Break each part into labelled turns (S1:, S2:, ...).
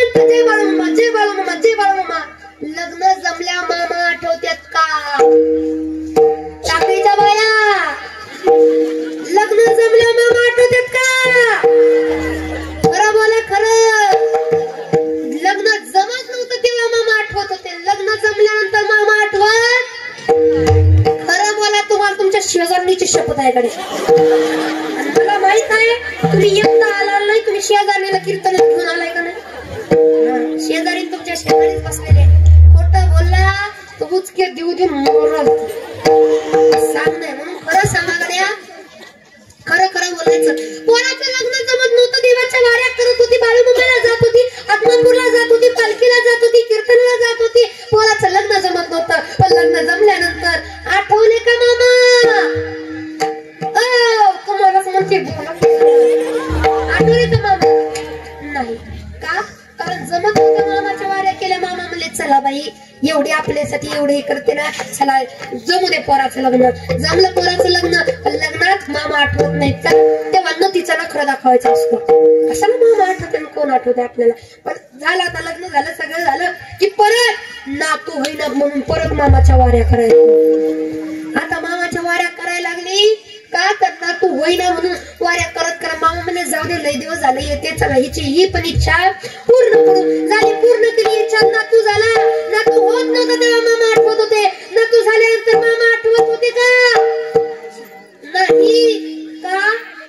S1: म्हणतो जय बाळूमामा, जय बाळूमामा, जय बाळूमामा. लग्न जमल्या मामा आठवत्यात का? टाकळीच्या बाया, लग्न जमल्या मामा आठवत्यात का? खरं बोला, खरं. लग्न जमत नव्हतं तेव्हा मामा आठवत होते, लग्न जमल्यानंतर मामा आठवत. खरं बोला, तुम्हाला तुमच्या शेजारणीची शपथ आहे कडे. मला माहित आहे तुम्ही एकटा आला नाही, तुम्ही शेजारणीला कीर्तन घेऊन आलाय का नाही? शेजारी तुमच्या शेजारीच बसलेले. खोटं बोलला तो उचके देऊ दे मोरल सांग नाही म्हणून खरं सांगा गड्या. खरं खरं बोलायचं. पोराचं लग्न जमत नव्हतं, देवाच्या वाऱ्या करत होती, बाळूमामाला जात होती, आत्मापूरला जात होती, पालखीला जात होती, कीर्तनला जात होती. पोराचं लग्न जमत नव्हतं, पण लग्न जमल्यानंतर आठवले का मामा? तुम्हाला म्हणते आठवले का मामा? नाही का? कारण जमत नव्हतं, मामाच्या वाऱ्या केल्या. मामा म्हणले चला बाई, एवढे आपल्यासाठी एवढे हे करते ना, चला जमू दे पोराचं लग्न. जमलं पोराचं लग्न, पण लग्नात मामा आठवत नाहीत का? तेव्हा नतीचा नखरा दाखवायचा असतो. कशाला मामा आठवते, कोण आठवते आपल्याला? पण झालं आता लग्न झालं, सगळं झालं की परत नातू होईना म्हणून परत मामाच्या वाऱ्या करायला. आता मामाच्या वाऱ्या करायला लागली का? तर नातू होईना म्हणून वाऱ्या करत करा. मामा म्हणे जाऊ दे, लय दिवस झाले येते, चला हिची ही पण इच्छा पूर्ण करू. झाली, पूर्ण केली इच्छा. नातू झाला. नातू होत नव्हता तेव्हा मामा आठवत होते, नातू झाल्यानंतर मामा आठवत होते का? नाही का?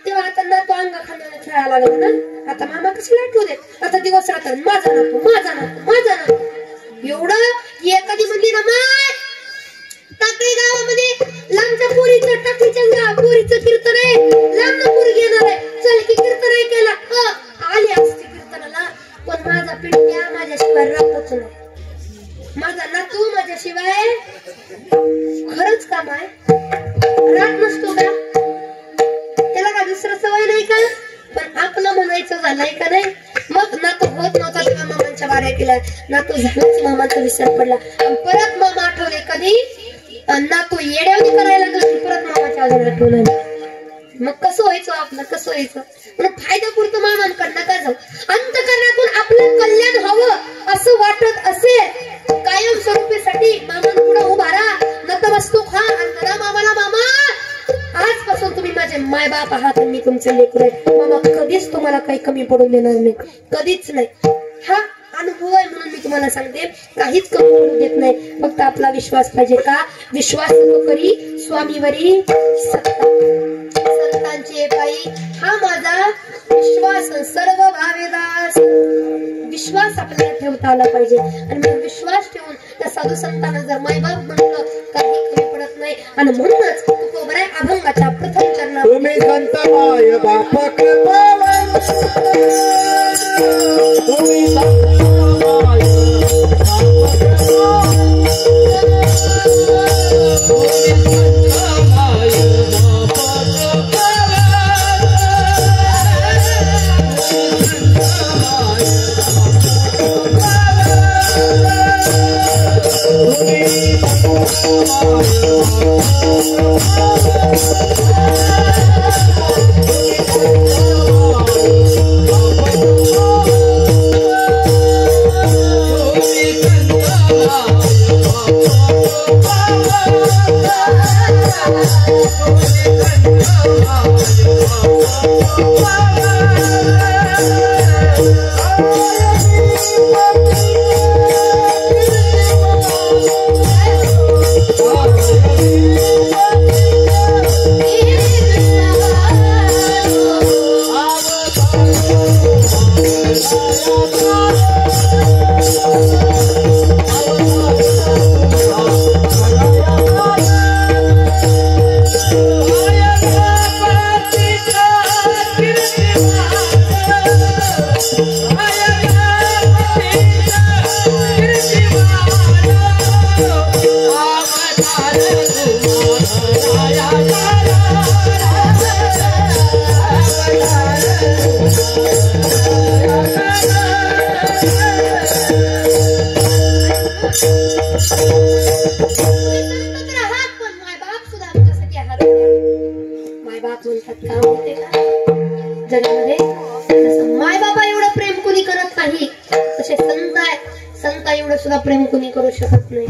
S1: तेव्हा आता नातू अंग खांद्याने खेळायला लागला ना, आता मामा कशाला आठवू देत? आता दिवस राहतात माझा नातू, माझा नातू, माझा नातू. एवढं एखादी म्हणली ना माय टाकळी गावामध्ये लांबच्या पोरीचं, टाकळीच्या पोरीचं कीर्तन आहे, लांब पोरी घेणार आहे, चल की कीर्तन ऐकायला. आली असते कीर्तनाला, पण माझा पिंट्या माझ्याशिवाय राहतच नाही. माझा नातू माझ्याशिवाय खरंच काम आहे राहत नसतो का? त्याला का दुसरं सवय नाही का? पण आपलं म्हणायचं झालंय का नाही? मग नातू होत नव्हता तेव्हा मामांच्या वाऱ्या केल्या, नातू झालाच मामाचा विसर पडला. परत मामा आठवले कधी? नातू येड्यावणी करायला लागला, परत मामाच्या आजोबा आठवलं. मग कसं व्हायचं आपलं, कसं व्हायचं? म्हणून फायद्यापुरतं मामांकडे नका जाऊ. अंतकरणातून आपलं कल्याण व्हावं असं वाटत असेल, कायम स्वरूपीसाठी मामांपुढे उभा राहा, नतमस्तक हा आणि म्हणा मामाला, मामा आजपासून तुम्ही माझे मायबाप आहात, मी तुमचे लेकरू आहे. मामा कधीच तुम्हाला काही कमी पडून देणार नाही, कधीच नाही. हा अनुभव आहे म्हणून मी तुम्हाला सांगते, काहीच कमी पडू देत नाही. फक्त आपला विश्वास पाहिजे. का? विश्वास तो करी स्वामीवरी सत्ता, संतांचे पायी हा माझा विश्वास, सर्व भावेदास. विश्वास आपल्याला ठेवता आला पाहिजे. आणि मग विश्वास ठेवून त्या साधू संतांना जर मायबाप म्हटलं काही कमी पडत नाही. आणि म्हणूनच तुकोबराय अभंगाच्या प्रथम चरणात
S2: तुम्ही संत माय बाप कृपावान, तुम्ही संत माय
S1: जगामध्ये माय बाबा एवढं प्रेम कोणी करत नाही, तसे सुद्धा प्रेम कोणी करू शकत नाही.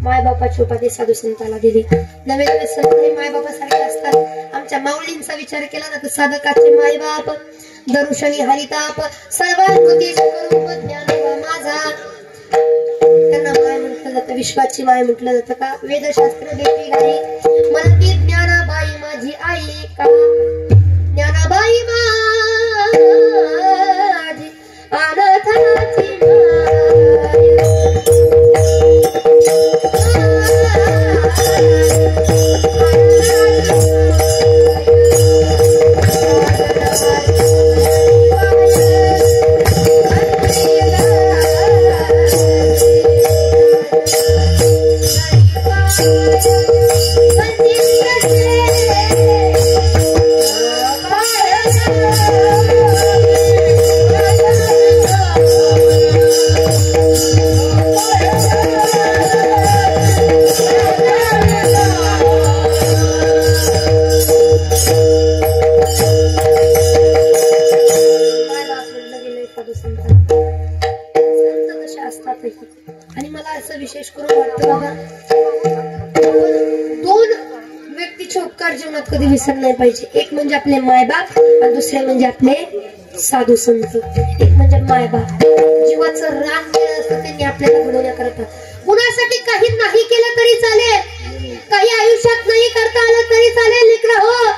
S1: मायबापाची उपाधी साधू संताला दिली. नवे नवे संत हे मायबापासारखे असतात. आमच्या माऊलींचा विचार केला ना तर साधकाचे मायबाप दरुशनी हरिताप सर्वांकृती स्वरूप ज्ञानोबा माझा. त्यांना माय म्हटलं जातं, विश्वाची माय म्हटलं जातं का? वेदशास्त्र देती गाई म्हणती ज्ञानाबाई माझी आई का? ज्ञानाबाई माझी अनाथाची आणि मला असं विशेष करून वाटतं बाबा, दोन व्यक्तीचे उपकार जीवनात कधी विसरले नाही पाहिजे. एक म्हणजे आपले मायबाप आणि दुसरे म्हणजे आपले साधू संत. एक म्हणजे मायबाप जीवाचं रान केलं असतं त्यांनी आपल्याला घडवण्याकरता. कुणासाठी काही नाही केलं तरी चालेल, काही आयुष्यात नाही करता आलं तरी चालेल लेकरं हो,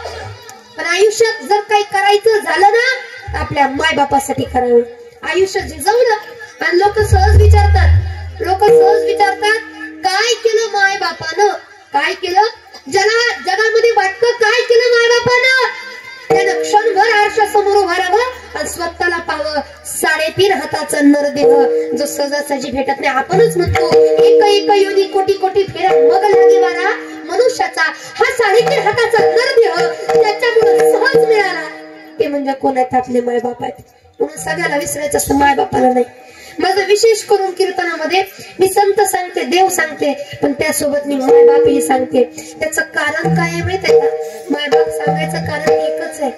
S1: पण आयुष्यात जर काही करायचं झालं ना तर आपल्या मायबापासाठी करावं. आयुष्य झिजवलं आणि लोक सहज विचारतात काय केलं माय बापानं, काय केलं? ज्याला जगामध्ये वाटतं काय केलं माय बापानं, त्यानं क्षणभर आरशासमोर उभा राहावं आणि स्वतःला पाहावं. 3.5 हाताचा नरदेह जो सहजासहजी भेटत नाही. आपणच म्हणतो एक योनी कोटी कोटी फेरा मग लागे वारा. मनुष्याचा हा 3.5 हाताचा नरदेह त्याच्यामुळे सहज मिळाला ते म्हणजे कोण आहेत? आपले माय बाप आहेत. म्हणून सगळ्याला विसरायचं असतं, माय बापाला नाही. माझं विशेष करून कीर्तनामध्ये मी संत सांगते, देव सांगते, पण त्यासोबत मी मायबापही सांगते. त्याचं कारण काय आहे माहितीये का? मायबाप सांगायचं कारण एकच आहे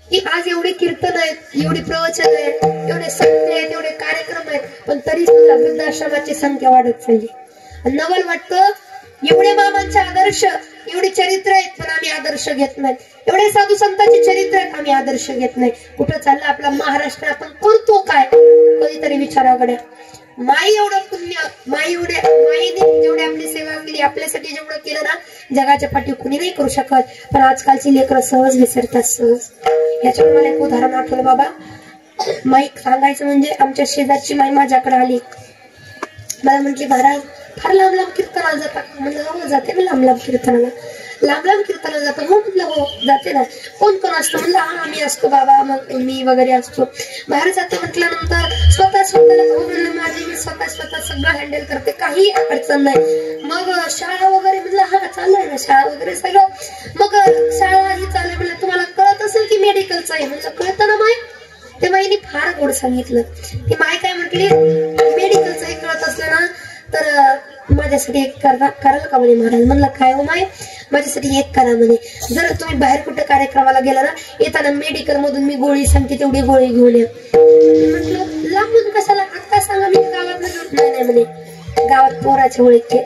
S1: की आज एवढे कीर्तन आहेत, एवढी प्रवचन आहेत, एवढे संत आहेत, एवढे कार्यक्रम आहेत, पण तरी सुद्धा वृद्धाश्रमाची संख्या वाढत चालली. नवल वाटतं एवढे मामांचे आदर्श, एवढे चरित्र आहेत, पण आम्ही आदर्श घेत नाहीत. एवढे साधू संतांचे चरित्र आहेत, आम्ही आदर्श घेत नाही. कुठं चाललं आपला महाराष्ट्र? आपण करतो काय? कधीतरी विचाराकडे. माई एवढं पुण्य, माईने जेवढी आपली सेवा केली, आपल्यासाठी जेवढं केलं ना, जगाच्या पाठी कुणी नाही करू शकत. पण आजकालची लेकरं सहज विसरतात, सहज. याच्यावर मला एक उदाहरण आठवलं बाबा. माई सांगायचं म्हणजे आमच्या शेजारची माई माझ्याकडे आली. मला म्हटली महाराज फार लांब लांब कीर्तनाला जातात. म्हणलं हो जाते ना लांब लांब कीर्तनाला. लांब लांब कीर्तनाला जातो? हो म्हटलं हो जाते ना. कोण कोण असतो? म्हणलं हा आम्ही असतो बाबा, मग मी वगैरे असतो. बाहेर जाते म्हटल्यानंतर स्वतःला हो म्हणलं माझी मी स्वतः सगळं हँडल करते, काही अडचण नाही. मग शाळा वगैरे म्हणलं हा चालू आहे ना शाळा वगैरे सगळं. मग शाळा ही चालू आहे म्हणलं. तुम्हाला कळत असेल की मेडिकलचं आहे? म्हणलं कळतं ना माय. ते माईने फार गोड सांगितलं. ती माय काय म्हटली, मेडिकलचं हे कळत असलं ना तर माझ्यासाठी एक कराल का म्हणे महाराज. म्हणलं काय हो माय? माझ्यासाठी एक करा म्हणे. जर तुम्ही बाहेर कुठं कार्यक्रमाला गेला ना, येताना मेडिकल मधून मी गोळी सांगते तेवढी गोळी घेऊन या. म्हटलं लांबून कशाला? आता सांगा मी गावात नाही म्हणे. गावात पोराचे ओळखीचे,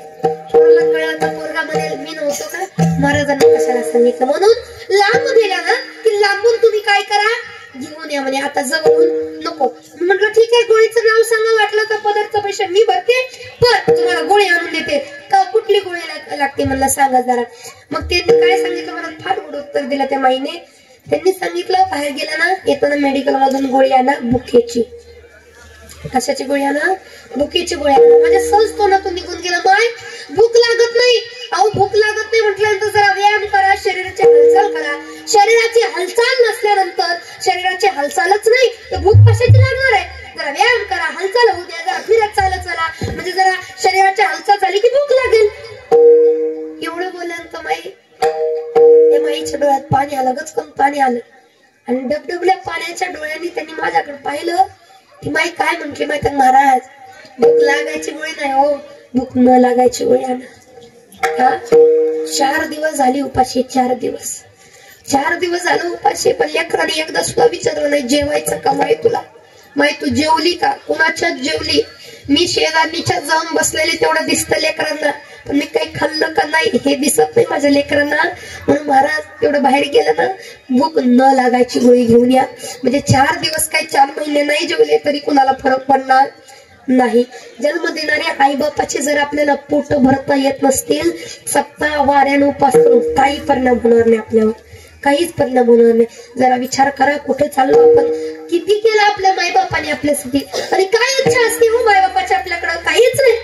S1: पोराला कळलं तर पोरगा म्हणेल मी नव्हतो का? महाराजांना कशाला सांगितलं? म्हणून लांब गेला ना की लांबून तुम्ही काय करा, घेऊन या म्हणे. आता जवळून नको. म्हटलं ठीक आहे, गोळीचं नाव सांगा, वाटलं तर पदार्थ पैसे मी भरते, पण तुम्हाला गोळी आणून देते. का कुठली गोळी लागते म्हणलं सांगा जरा. मग त्यांनी काय सांगितलं मला फार गोड उत्तर दिलं त्या माईने. त्यांनी सांगितलं बाहेर गेला ना येताना मेडिकल मधून गोळी आणा भुकेची. कशाची गोळी आणा? भुकेची गोळी आणा. माझ्या सहज तोंडातून निघून गेलं माय भूक लागत नाही. अहो भूक लागत नाही म्हटल्यानंतर जरा व्यायाम करा, शरीराची हालचाल करा. शरीराची हालचाल नसल्यानंतर शरीराची हालचालच नाही तर भूक कशाची लागणार आहे? जरा व्यायाम करा, हालचाल होऊ द्या, जरा फिरत चालत चला, म्हणजे जरा शरीराची हालचाल झाली की भूक लागेल. एवढं बोलल्यानंतर त्या माईच्या डोळ्यात पाणी आलं, गचकन पाणी आलं. आणि डबडबल्या पाण्याच्या डोळ्यांनी त्यांनी माझ्याकडे पाहिलं. ती माई काय म्हटली माहिती महाराज, भूक लागायची गोळी नाही हो, भूक न लागायची गोळी आणा. 4 दिवस झाली उपाशी, 4 दिवस झालं उपाशी. पण लेकराने एकदा सुद्धा विचारलं नाही जेवायचं का माई तुला? माई तू जेवली का? कुणाच्यात जेवली? मी शेजारणीच्या जाऊन बसलेले तेवढं दिसतं लेकरांना, पण मी काही खाल्लं का नाही हे दिसत नाही माझ्या लेकरांना. म्हणून महाराज तेवढं बाहेर गेलं ना, भूक न लागायची गोळी घेऊन या. म्हणजे 4 दिवस काही 4 महिने नाही जेवले तरी कुणाला फरक पडणार नाही. जन्म देणाऱ्या आई बापाचे जर आपल्याला पोट भरता येत नसतील, सप्ताह वाऱ्यानं उपास करून काही परिणाम होणार नाही आपल्यावर, काहीच परिणाम होणार नाही. जरा विचार करा कुठे चाललो आपण, किती केलं आपल्या मायबापाने आपल्यासाठी, आणि काय इच्छा असते हो मायबापाची आपल्याकडं, काहीच नाही.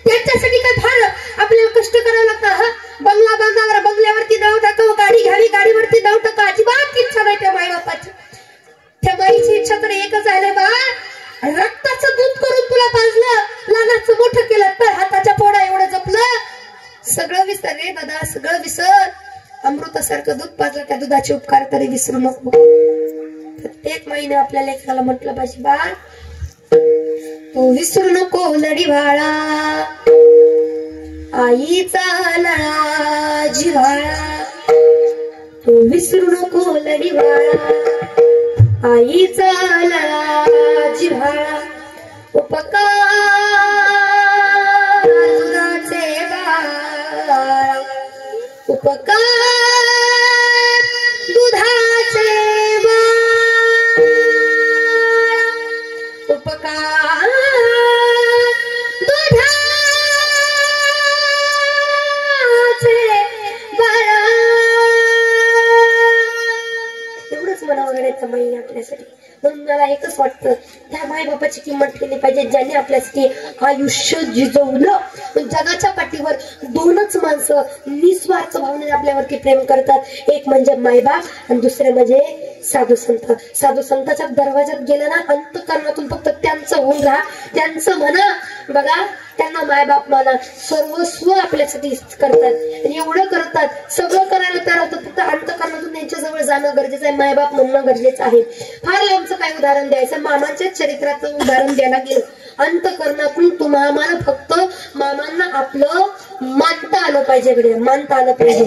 S1: त्यांच्यासाठी काय फार आपल्याला कष्ट करावं लागतं. हा बंगला बांधावर, बंगल्यावरती नाव टाकावं, गाडी घ्यावी, गाडीवरती नाव टाकावं, अजिबात इच्छा नाही त्या मायबापाची. त्या माईची इच्छा तर एकच आहे, बा रक्ताचं दूध करून तुला पाजलं, लहानाचं मोठं केलं, तर हाताच्या पोळा एवढं जपलं, सगळं विसर रे दादा, सगळं विसर. अमृतासारखं दूध पाजलं, त्या दुधाचे उपकार तरी विसरू नको. प्रत्येक महिने आपल्या लेकराला म्हटलं पाहिजे, बा तू विसरू नको लढी भाळा, आईचा लळा जिव्हाळा, तू विसरू नको लढी भाळा, आईचा लळा जिव्हाळा. उपकार दुधाचे बाळा, उपकार दुधाचे बाळा, उपकार दुधाचे बाळा. एवढंच म्हणावं गड्याच्या माईने आपल्यासाठी. म्हणून मला एकच वाटतं, त्या माय बापाची किंमत ठेवली पाहिजे ज्याने आपल्यासाठी आयुष्य जिजवलं. जगाच्या पाठीवर 2च माणसं निस्वार्थ भावनेने आपल्यावरती प्रेम करतात, एक म्हणजे मायबाप आणि दुसरे म्हणजे साधू संत. साधू संताच्या दरवाजात गेलं ना, अंतःकरणातून फक्त त्यांचं होऊन राहा, त्यांचं म्हणा. बघा त्यांना मायबाप माना, सर्वस्व आपल्यासाठी करतात, आणि एवढं करतात, सगळं करायला तयार होतं, फक्त अंतःकरणातून त्यांच्या जवळ जाणं गरजेचं आहे, मायबाप म्हणणं गरजेचं आहे. फार लांबचं काय उदाहरण द्यायचं, मामांच्या चरित्राचं उदाहरण द्यायला गेलं, अंतःकरणातून मामाला फक्त मामांना आपलं मानता आलं पाहिजे, कडे मानता आलं पाहिजे.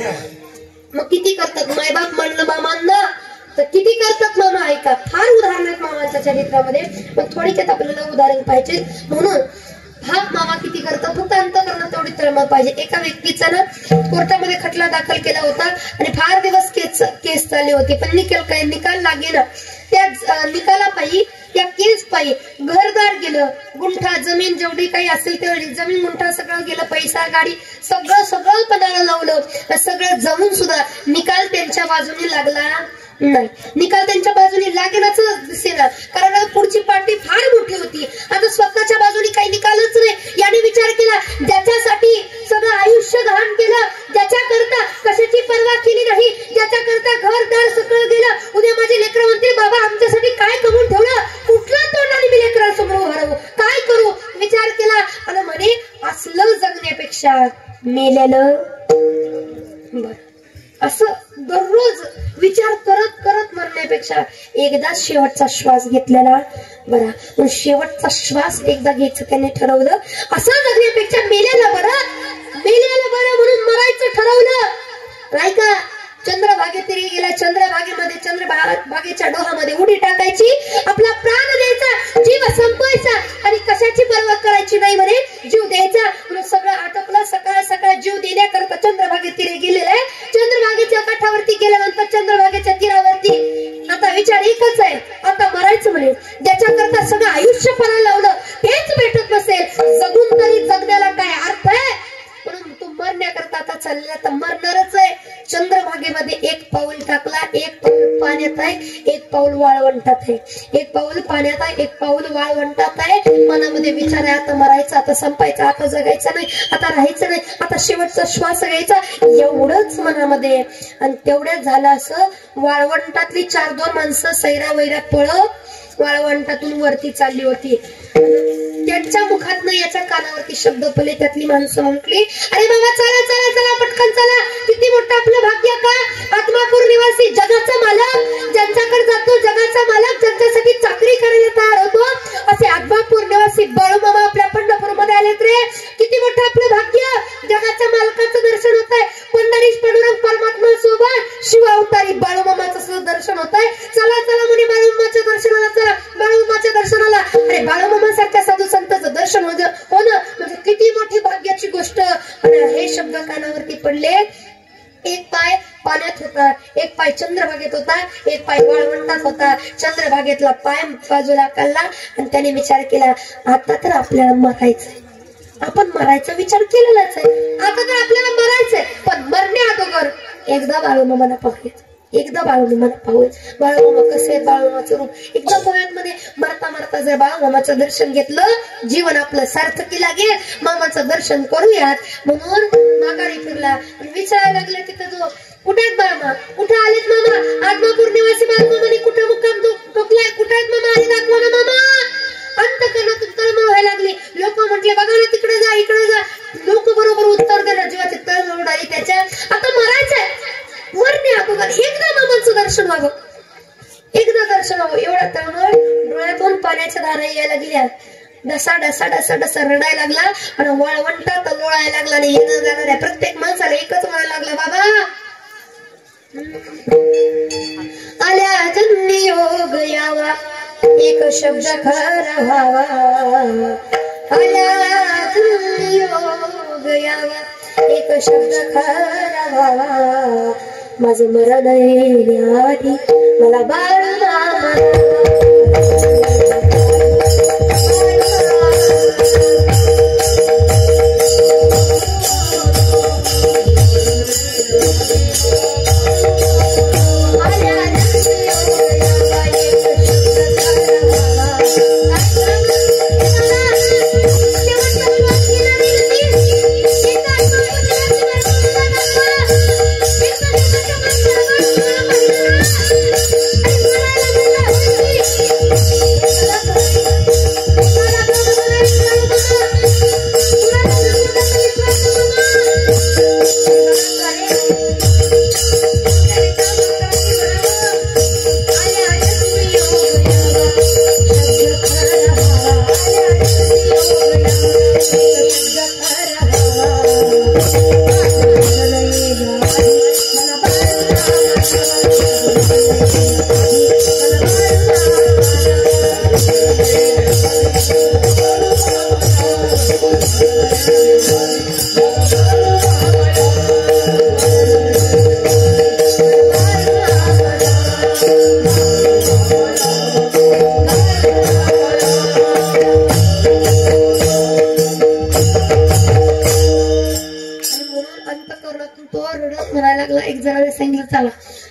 S1: मग किती करतात मायबाप म्हणलं मामांना, तर किती करतात मामा ऐका. फार उदाहरण आहेत मामांच्या चरित्रामध्ये, पण थोडक्यात आपल्याला उदाहरण पाहिजे. म्हणून हा मामा किती करतो, फक्त अंतःकरणात तेवढी तळमळ पाहिजे. एका व्यक्तीचा ना कोर्टामध्ये खटला दाखल केला होता, आणि फार दिवस केस चालली होती, पण निकाल लागेना. त्या निकालापायी, त्या केस पायी घरदार गेलं, गुंठा जमीन जेवढी काही असेल तेवढी जमीन गुंठा सगळं गेलं, पैसा गाडी सगळं पणाला लावलं. सगळं जमून सुद्धा निकाल त्यांच्या बाजूने लागला नाही. निकाल त्यांच्या बाजूने लागेनाच दिसेना, कारण पुढची पार्टी फार मोठी होती. आता स्वतःच्या बाजूने काही निकालच नाही. याने विचार केला, ज्याच्यासाठी सगळं आयुष्य घाण केलं, ज्याच्याकरता कशाची पर्वा केली नाही, ज्याच्याकरता घरदार सगळं गेलं, उद्या माझे लेकरं म्हणतील बाबा आमच्यासाठी काय कमवून ठेवलं, कुठल्या तोंडाने मी लेकरांसमोर उभं राहू, काय करू. विचार केला आणि म्हणे असलं जगण्यापेक्षा मेलेलं बरं. असं दररोज विचार करत करत मरण्यापेक्षा एकदा शेवटचा श्वास घेतलेला बरा. पण शेवटचा श्वास एकदा घ्यायचं त्याने ठरवलं, असं जगण्यापेक्षा मेलेलं बरं, मेलेलं बरं म्हणून मरायचं ठरवलं. नाही का, चंद्रभागे तिरी गेला, चंद्रभागेमध्ये चंद्रभागेच्या डोहामध्ये उडी टाकायची, आपला प्राण द्यायचा, जीव संपवायचा, आणि कशाची पर्वा करायची नाही म्हणे, जीव द्यायचा. सगळं आटोपलं, सकाळ जीव देण्याकरता चंद्रभागे तिरे गेलेला आहे. चंद्रभागेच्या काठावरती गेल्यानंतर चंद्रभागेच्या तीरावरती आता विचार एकच आहे, आता मरायचं म्हणे. ज्याच्याकरता सगळं आयुष्य पणाला लावलं तेच भेटत नसेल, जगून तरी जगण्याला काय अर्थ आहे. म्हणून तू मरण्याकरता आता चाललेला तर मरणारच आहे. चंद्रभागेमध्ये एक पाऊल टाकला, एक पाऊल पाण्यात आहे, एक पाऊल वाळवंटात आहे. एक पाऊल पाण्यात आहे, एक पाऊल वाळवंटात आहे. मनामध्ये विचार आहे, आता मरायचं, आता संपायचं, आता जगायचं नाही, आता राहायचं नाही, आता शेवटचा श्वास घ्यायचा, एवढंच मनामध्ये. आणि तेवढ्यात झालं असं, वाळवंटातली 4-2 माणसं सैरा वैरात पळत वाळवंटातून वरती चालली होती. त्यांच्या मुखातनं याच्या कानावरती शब्द पडले. त्यातली माणसं म्हटली, अरे बाबा चला चला चला, पटकन चला, किती मोठं आपलं भाग्य का. आत्मापूर निवासी, जगाचा मालक, ज्यांच्याकडे जातो जगाचा मालक, ज्यांच्यासाठी चाकरी करायला तयार होतो, असे आत्मापूर निवासी बाळूमामा आपल्या पंढरपूर मध्ये आलेत रे. किती मोठं आपलं भाग्य, जगाच्या मालकाचं दर्शन होत आहे. पंढरीश पांडुरंग परमात्मा सोबत शिव अवतारी बाळूमामाचं सुद्धा दर्शन होत आहे. चला चला म्हणे बाळूमामाच्या दर्शनाला, चला बाळूमामाच्या दर्शनाला. अरे बाळूमामा सारख्या साधू संतांचं दर्शन दर्शन होतं. हो ना, म्हणजे किती मोठी भाग्याची गोष्ट. आणि हे शब्द कानावरती पडले. एक पाय पाण्यात होता, एक पाय चंद्रभागेत होता, एक पाय वाळवंटात होता. चंद्रभागेतला पाय बाजूला काढला आणि त्याने विचार केला, आता तर आपल्याला मरायचंय. आपण मरायचा विचार केलेलाच आहे, आता तर आपल्याला मरायचंय. पण मरण्या अगोदर एकदा बाळूमामाला पाहूयात, एकदा बाळूमामाला पाहूयात. बाळूमामा कसे आहेत, बाळूमामाचं रूप एकदा पाहूयात. मध्ये मरता मरता जर बाळूमामाचं दर्शन घेतलं, जीवन आपलं सार्थकी लागेल. मामाचं दर्शन करूयात म्हणून माघारी फिरला आणि विचारायला लागला तिथं जो, कुठे आहेत बाळमा, कुठे आलेत मामा, आदमापूर निवासी बाळमामाने कुठे मुक्काम टोकलाय, कुठे आहेत मामा, आणि दाखवा ना मामा. अंतकरणातून तळमळ व्हायला लागली. लोक म्हटले, बघा ना तिकडे जा, इकडे जा. लोक बरोबर उत्तर देणार, जीवाची तळमळ उडाली त्याच्या. आता मरायचंय, मरणे अगोदर एकदा मामांचं दर्शन व्हावं, एकदा दर्शन व्हावं. एवढा तळमळ, डोळ्यातून पाण्याच्या धारा यायला गेल्या. डसा डसा डसा डसा रडायला लागला आणि वळवंटात लोळायला लागला. आणि येणं जाणाऱ्या प्रत्येक माणसाला एकच म्हणायला लागला, बाबा आल्या जन्मी योग यावा, एक शब्द खरा व्हावा. आल्या जन्मी योग यावा, एक शब्द खरा व्हावा. माझं मरण येण्याआधी मला बाळूमामा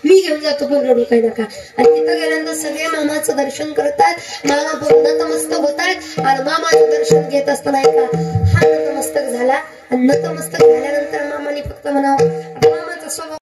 S1: मी घेऊन जातो, पण रडू काही नका. आणि तिथं गेल्यानंतर सगळे मामाचं दर्शन करतात. मामा नतमस्तक होतात आणि मामाचं दर्शन घेत असताना ऐका, हा नतमस्तक झाला. आणि नतमस्तक झाल्यानंतर मामाने फक्त म्हणावं, मामाचा स्वभाव